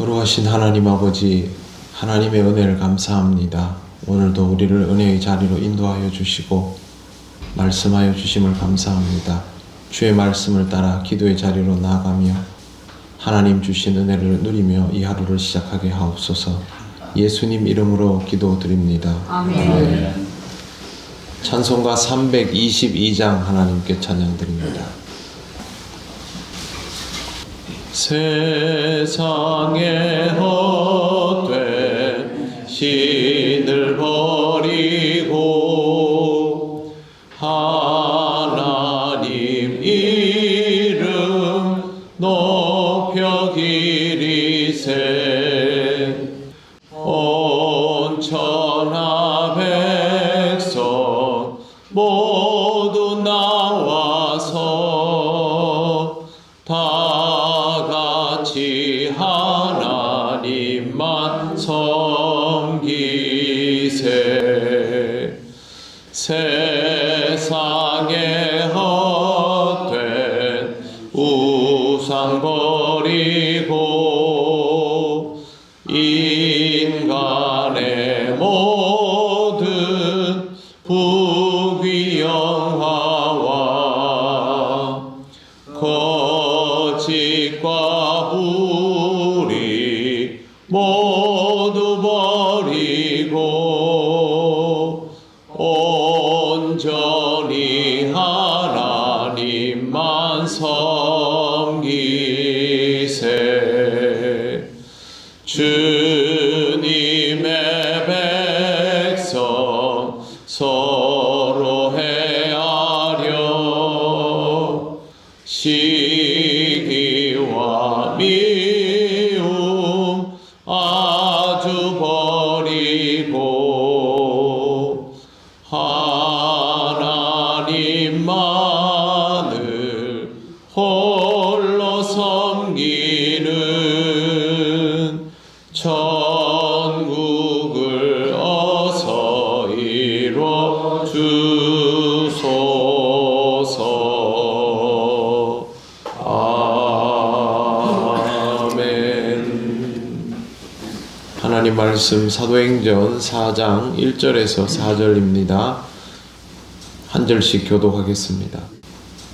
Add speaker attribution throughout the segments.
Speaker 1: 거룩하신 하나님 아버지, 하나님의 은혜를 감사합니다. 오늘도 우리를 은혜의 자리로 인도하여 주시고 말씀하여 주심을 감사합니다. 주의 말씀을 따라 기도의 자리로 나아가며 하나님 주신 은혜를 누리며 이 하루를 시작하게 하옵소서. 예수님 이름으로 기도드립니다. 아멘. 찬송가 322장 하나님께 찬양드립니다. 세상에 헛된 신을 버리고 하나님 이름 높여 기리세. 온 천하 백성 모두 나와서 다같이 하나님만 섬기세. 세상에 헛된 우상 버리고 인간의 모든 부귀영화와 거짓과 불의 모두 버리고 온전히 하나님만 섬기세. 주님의 백성 서로 헤아려 시기와 미움 아주 버리고 하나님만을 홀로 섬기는 천국을 어서 이루어 주소서. 아멘. 하나님 말씀 사도행전 4장 1절에서 4절입니다. 한 절씩 교독하겠습니다.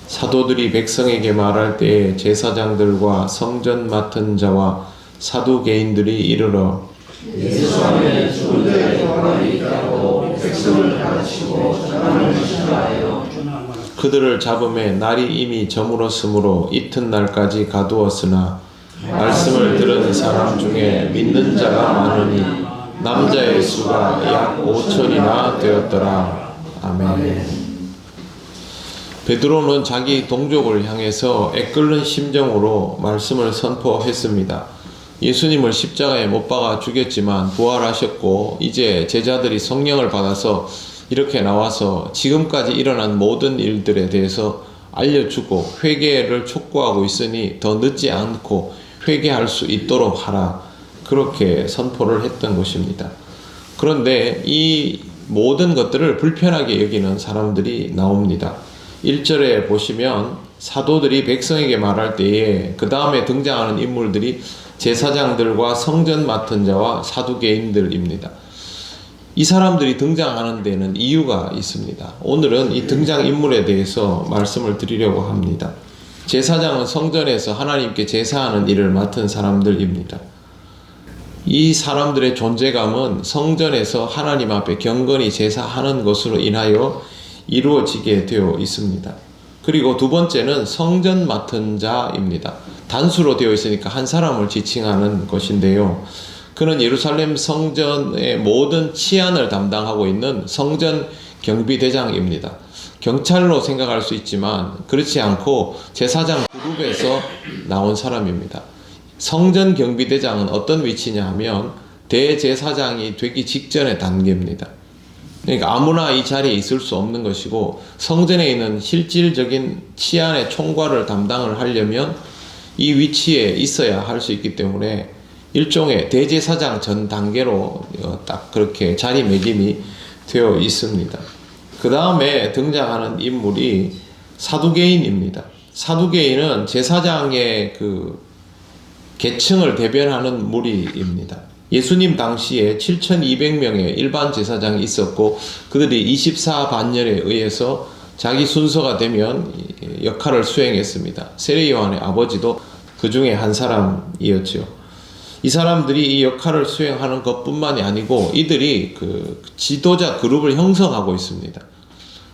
Speaker 1: 사도들이 백성에게 말할 때에 제사장들과 성전 맡은 자와 사두개인들이 이르러
Speaker 2: 예수 안에 죽은 자의 부활이 있다고 백성을 가르치고 전하는 것이라 하여
Speaker 1: 그들을 잡음에 날이 이미 저물었으므로 이튿날까지 가두었으나 말씀을 들은 사람 중에 믿는 자가 많으니 남자의 수가 약 5천이나 되었더라. 아멘. 베드로는 자기 동족을 향해서 애끓는 심정으로 말씀을 선포했습니다. 예수님을 십자가에 못 박아 죽였지만 부활하셨고 이제 제자들이 성령을 받아서 이렇게 나와서 지금까지 일어난 모든 일들에 대해서 알려주고 회개를 촉구하고 있으니 더 늦지 않고 회개할 수 있도록 하라. 그렇게 선포를 했던 것입니다. 그런데 이 모든 것들을 불편하게 여기는 사람들이 나옵니다. 1절에 보시면 사도들이 백성에게 말할 때에 그 다음에 등장하는 인물들이 제사장들과 성전 맡은 자와 사두개인들입니다. 이 사람들이 등장하는 데는 이유가 있습니다. 오늘은 이 등장인물에 대해서 말씀을 드리려고 합니다. 제사장은 성전에서 하나님께 제사하는 일을 맡은 사람들입니다. 이 사람들의 존재감은 성전에서 하나님 앞에 경건히 제사하는 것으로 인하여 이루어지게 되어 있습니다. 그리고 두 번째는 성전 맡은 자입니다. 단수로 되어 있으니까 한 사람을 지칭하는 것인데요. 그는 예루살렘 성전의 모든 치안을 담당하고 있는 성전 경비대장입니다. 경찰로 생각할 수 있지만 그렇지 않고 제사장 그룹에서 나온 사람입니다. 성전 경비대장은 어떤 위치냐 하면 대제사장이 되기 직전의 단계입니다. 그러니까 아무나 이 자리에 있을 수 없는 것이고 성전에 있는 실질적인 치안의 총괄을 담당을 하려면 이 위치에 있어야 할 수 있기 때문에 일종의 대제사장 전 단계로 딱 그렇게 자리매김이 되어 있습니다. 그 다음에 등장하는 인물이 사두개인입니다. 사두개인은 제사장의 그 계층을 대변하는 무리입니다. 예수님 당시에 7,200명의 일반 제사장이 있었고 그들이 24반열에 의해서 자기 순서가 되면 역할을 수행했습니다. 세례 요한의 아버지도 그 중에 한 사람이었죠. 이 사람들이 이 역할을 수행하는 것뿐만이 아니고 이들이 그 지도자 그룹을 형성하고 있습니다.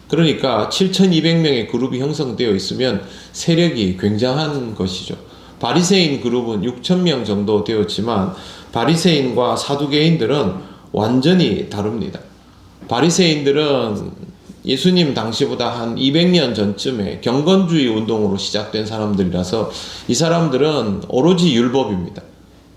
Speaker 1: 그러니까 7,200명의 그룹이 형성되어 있으면 세력이 굉장한 것이죠. 바리새인 그룹은 6,000명 정도 되었지만 바리새인과 사두개인들은 완전히 다릅니다. 바리새인들은 예수님 당시보다 한 200년 전쯤에 경건주의 운동으로 시작된 사람들이라서 이 사람들은 오로지 율법입니다.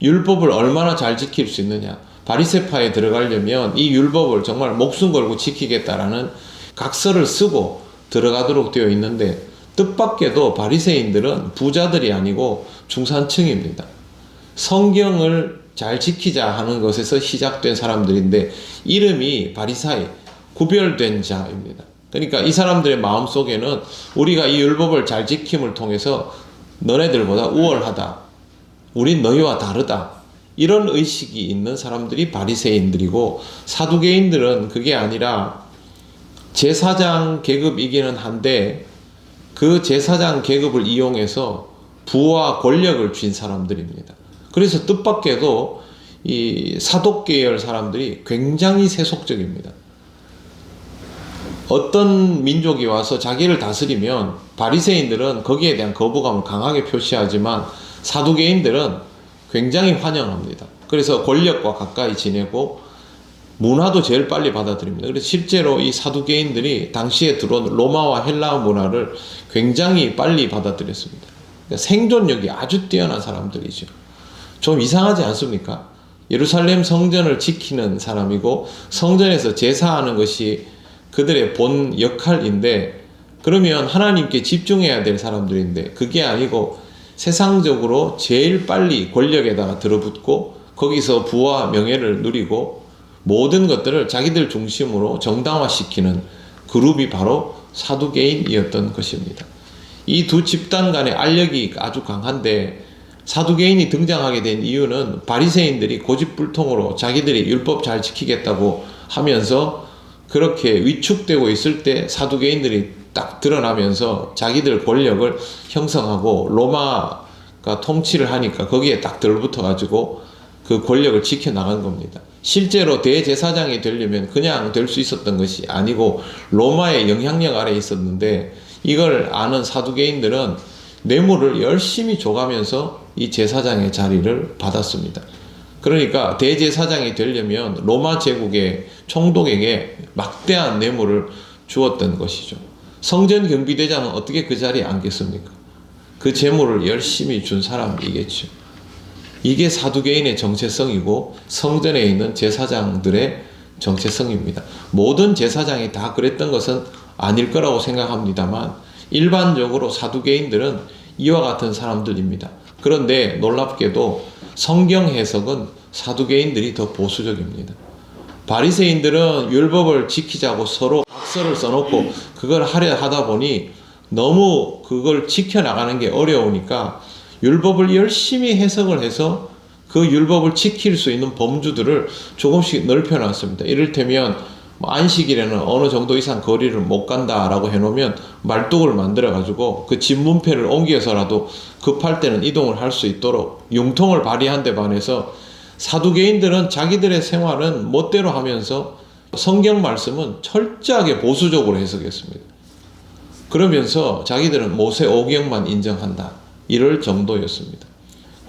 Speaker 1: 율법을 얼마나 잘 지킬 수 있느냐. 바리새파에 들어가려면 이 율법을 정말 목숨 걸고 지키겠다라는 각서를 쓰고 들어가도록 되어 있는데 뜻밖에도 바리새인들은 부자들이 아니고 중산층입니다. 성경을 잘 지키자 하는 것에서 시작된 사람들인데 이름이 바리사이, 구별된 자입니다. 그러니까 이 사람들의 마음속에는 우리가 이 율법을 잘 지킴을 통해서 너네들보다 우월하다. 우린 너희와 다르다. 이런 의식이 있는 사람들이 바리새인들이고 사두개인들은 그게 아니라 제사장 계급이기는 한데 그 제사장 계급을 이용해서 부와 권력을 쥔 사람들입니다. 그래서 뜻밖에도 이 사독계열 사람들이 굉장히 세속적입니다. 어떤 민족이 와서 자기를 다스리면 바리새인들은 거기에 대한 거부감을 강하게 표시하지만 사두개인들은 굉장히 환영합니다. 그래서 권력과 가까이 지내고 문화도 제일 빨리 받아들입니다. 그래서 실제로 이 사두개인들이 당시에 들어온 로마와 헬라 문화를 굉장히 빨리 받아들였습니다. 그러니까 생존력이 아주 뛰어난 사람들이죠. 좀 이상하지 않습니까? 예루살렘 성전을 지키는 사람이고 성전에서 제사하는 것이 그들의 본 역할인데 그러면 하나님께 집중해야 될 사람들인데 그게 아니고 세상적으로 제일 빨리 권력에다가 들어붙고 거기서 부와 명예를 누리고 모든 것들을 자기들 중심으로 정당화시키는 그룹이 바로 사두개인이었던 것입니다. 이 두 집단 간의 알력이 아주 강한데 사두개인이 등장하게 된 이유는 바리새인들이 고집불통으로 자기들이 율법 잘 지키겠다고 하면서 그렇게 위축되고 있을 때 사두개인들이 딱 드러나면서 자기들 권력을 형성하고 로마가 통치를 하니까 거기에 딱 들붙어 가지고 그 권력을 지켜나간 겁니다. 실제로 대제사장이 되려면 그냥 될 수 있었던 것이 아니고 로마의 영향력 아래에 있었는데 이걸 아는 사두개인들은 뇌물을 열심히 줘가면서 이 제사장의 자리를 받았습니다. 그러니까 대제사장이 되려면 로마 제국의 총독에게 막대한 뇌물을 주었던 것이죠. 성전 경비대장은 어떻게 그 자리에 앉겠습니까? 그 재물을 열심히 준 사람이겠죠. 이게 사두개인의 정체성이고 성전에 있는 제사장들의 정체성입니다. 모든 제사장이 다 그랬던 것은 아닐 거라고 생각합니다만 일반적으로 사두개인들은 이와 같은 사람들입니다. 그런데 놀랍게도 성경 해석은 사두개인들이 더 보수적입니다. 바리새인들은 율법을 지키자고 서로 각서를 써놓고 그걸 하려 하다 보니 너무 그걸 지켜나가는 게 어려우니까 율법을 열심히 해석을 해서 그 율법을 지킬 수 있는 범주들을 조금씩 넓혀놨습니다. 이를테면 안식일에는 어느 정도 이상 거리를 못 간다라고 해놓으면 말뚝을 만들어가지고 그 집 문패를 옮겨서라도 급할 때는 이동을 할 수 있도록 융통을 발휘한 데 반해서 사두개인들은 자기들의 생활은 멋대로 하면서 성경 말씀은 철저하게 보수적으로 해석했습니다. 그러면서 자기들은 모세 오경만 인정한다. 이럴 정도였습니다.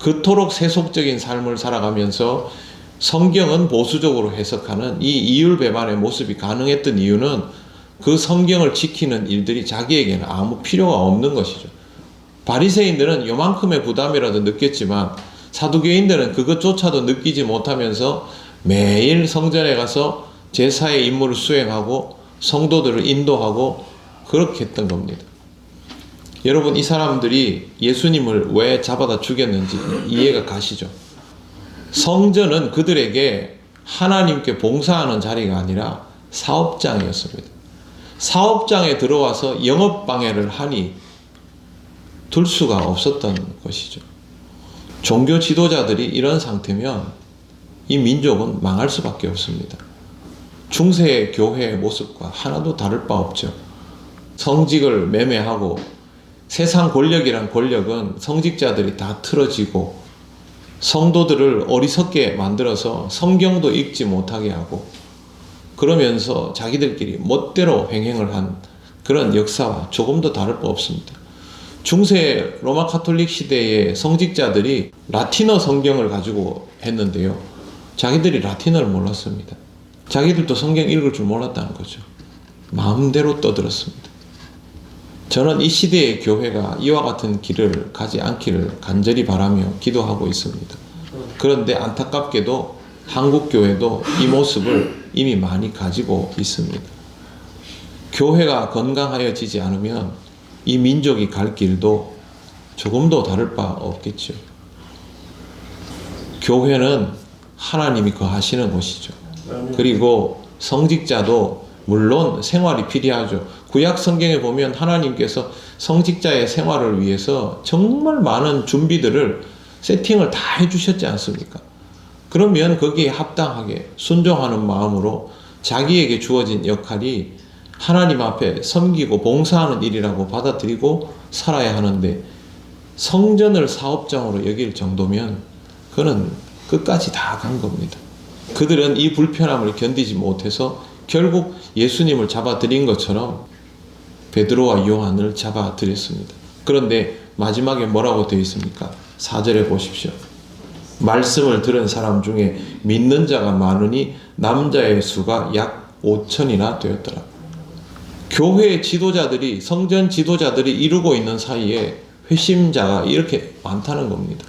Speaker 1: 그토록 세속적인 삶을 살아가면서 성경은 보수적으로 해석하는 이 이율배반의 모습이 가능했던 이유는 그 성경을 지키는 일들이 자기에게는 아무 필요가 없는 것이죠. 바리새인들은 요만큼의 부담이라도 느꼈지만 사두개인들은 그것조차도 느끼지 못하면서 매일 성전에 가서 제사의 임무를 수행하고 성도들을 인도하고 그렇게 했던 겁니다. 여러분, 이 사람들이 예수님을 왜 잡아다 죽였는지 이해가 가시죠? 성전은 그들에게 하나님께 봉사하는 자리가 아니라 사업장이었습니다. 사업장에 들어와서 영업방해를 하니 둘 수가 없었던 것이죠. 종교 지도자들이 이런 상태면 이 민족은 망할 수밖에 없습니다. 중세 교회의 모습과 하나도 다를 바 없죠. 성직을 매매하고 세상 권력이란 권력은 성직자들이 다 틀어지고 성도들을 어리석게 만들어서 성경도 읽지 못하게 하고 그러면서 자기들끼리 멋대로 행행을 한 그런 역사와 조금도 다를 바 없습니다. 중세 로마 카톨릭 시대의 성직자들이 라틴어 성경을 가지고 했는데요. 자기들이 라틴어를 몰랐습니다. 자기들도 성경 읽을 줄 몰랐다는 거죠. 마음대로 떠들었습니다. 저는 이 시대의 교회가 이와 같은 길을 가지 않기를 간절히 바라며 기도하고 있습니다. 그런데 안타깝게도 한국 교회도 이 모습을 이미 많이 가지고 있습니다. 교회가 건강하여지지 않으면 이 민족이 갈 길도 조금도 다를 바 없겠죠. 교회는 하나님이 거하시는 곳이죠. 그리고 성직자도 물론 생활이 필요하죠. 구약 성경에 보면 하나님께서 성직자의 생활을 위해서 정말 많은 준비들을 세팅을 다 해주셨지 않습니까? 그러면 거기에 합당하게 순종하는 마음으로 자기에게 주어진 역할이 하나님 앞에 섬기고 봉사하는 일이라고 받아들이고 살아야 하는데 성전을 사업장으로 여길 정도면 그는 끝까지 다 간 겁니다. 그들은 이 불편함을 견디지 못해서 결국 예수님을 잡아들인 것처럼 베드로와 요한을 잡아들였습니다. 그런데 마지막에 뭐라고 되어 있습니까? 4절에 보십시오. 말씀을 들은 사람 중에 믿는 자가 많으니 남자의 수가 약 5천이나 되었더라. 교회 지도자들이 성전 지도자들이 이루고 있는 사이에 회심자가 이렇게 많다는 겁니다.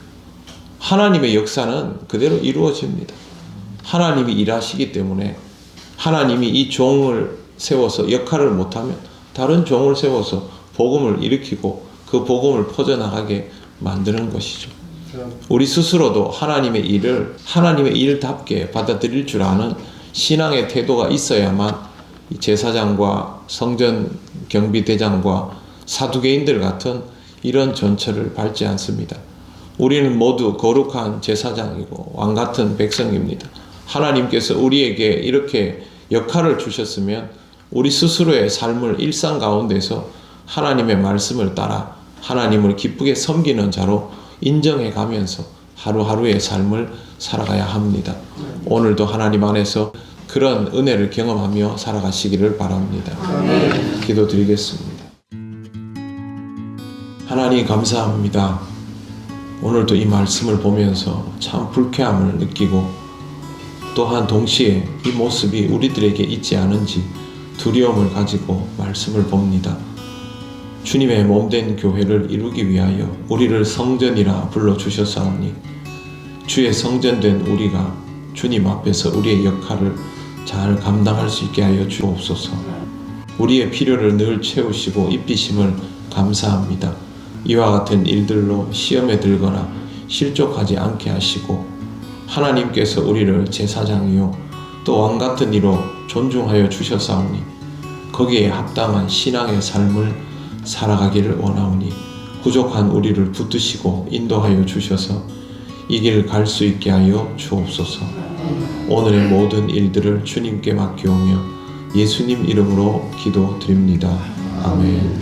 Speaker 1: 하나님의 역사는 그대로 이루어집니다. 하나님이 일하시기 때문에 하나님이 이 종을 세워서 역할을 못하면 다른 종을 세워서 복음을 일으키고 그 복음을 퍼져나가게 만드는 것이죠. 우리 스스로도 하나님의 일을 하나님의 일답게 받아들일 줄 아는 신앙의 태도가 있어야만 제사장과 성전 경비대장과 사두개인들 같은 이런 전철을 밟지 않습니다. 우리는 모두 거룩한 제사장이고 왕 같은 백성입니다. 하나님께서 우리에게 이렇게 역할을 주셨으면 우리 스스로의 삶을 일상 가운데서 하나님의 말씀을 따라 하나님을 기쁘게 섬기는 자로 인정해 가면서 하루하루의 삶을 살아가야 합니다. 오늘도 하나님 안에서 그런 은혜를 경험하며 살아가시기를 바랍니다. 기도드리겠습니다. 하나님 감사합니다. 오늘도 이 말씀을 보면서 참 불쾌함을 느끼고 또한 동시에 이 모습이 우리들에게 있지 않은지 두려움을 가지고 말씀을 봅니다. 주님의 몸된 교회를 이루기 위하여 우리를 성전이라 불러주셨사오니 주의 성전된 우리가 주님 앞에서 우리의 역할을 잘 감당할 수 있게 하여 주옵소서. 우리의 필요를 늘 채우시고 입히심을 감사합니다. 이와 같은 일들로 시험에 들거나 실족하지 않게 하시고 하나님께서 우리를 제사장이요 또 왕같은 이로 존중하여 주셨사오니 거기에 합당한 신앙의 삶을 살아가기를 원하오니 부족한 우리를 붙드시고 인도하여 주셔서 이 길 갈 수 있게 하여 주옵소서. 오늘의 모든 일들을 주님께 맡겨오며 예수님 이름으로 기도드립니다. 아멘.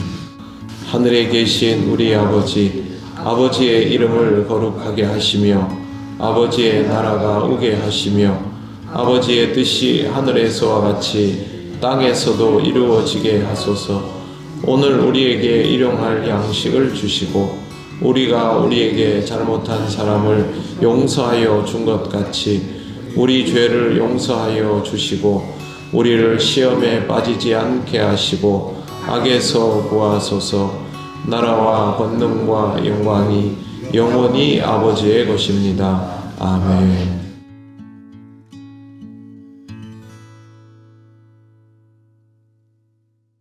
Speaker 1: 하늘에 계신 우리 아버지, 아버지의 이름을 거룩하게 하시며 아버지의 나라가 오게 하시며 아버지의 뜻이 하늘에서와 같이 땅에서도 이루어지게 하소서. 오늘 우리에게 일용할 양식을 주시고 우리가 우리에게 잘못한 사람을 용서하여 준 것 같이 우리 죄를 용서하여 주시고 우리를 시험에 빠지지 않게 하시고 악에서 구하소서. 나라와 권능과 영광이 영원히 아버지의 것입니다. 아멘.